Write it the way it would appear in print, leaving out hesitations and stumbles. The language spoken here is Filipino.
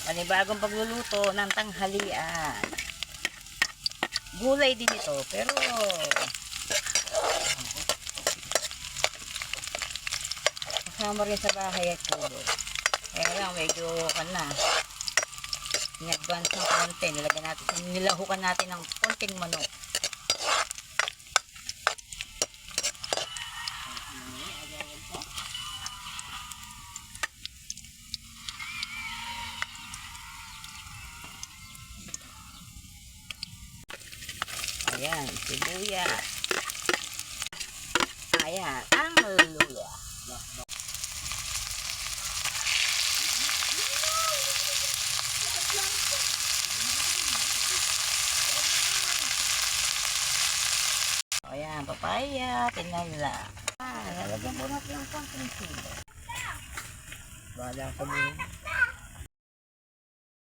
Panibagong pagluluto ng tanghalian. Gulay din ito, pero kasama rin sa bahay at tulo. Kaya lang, medyo in-advance ng konti. Nilahukan natin ng konting manok. Ayan, sibuyas. Ayan, ang malululo. Ayan, papaya. Tingnan nila. Lalagyan po natin ng konting silo. Bahala ka din.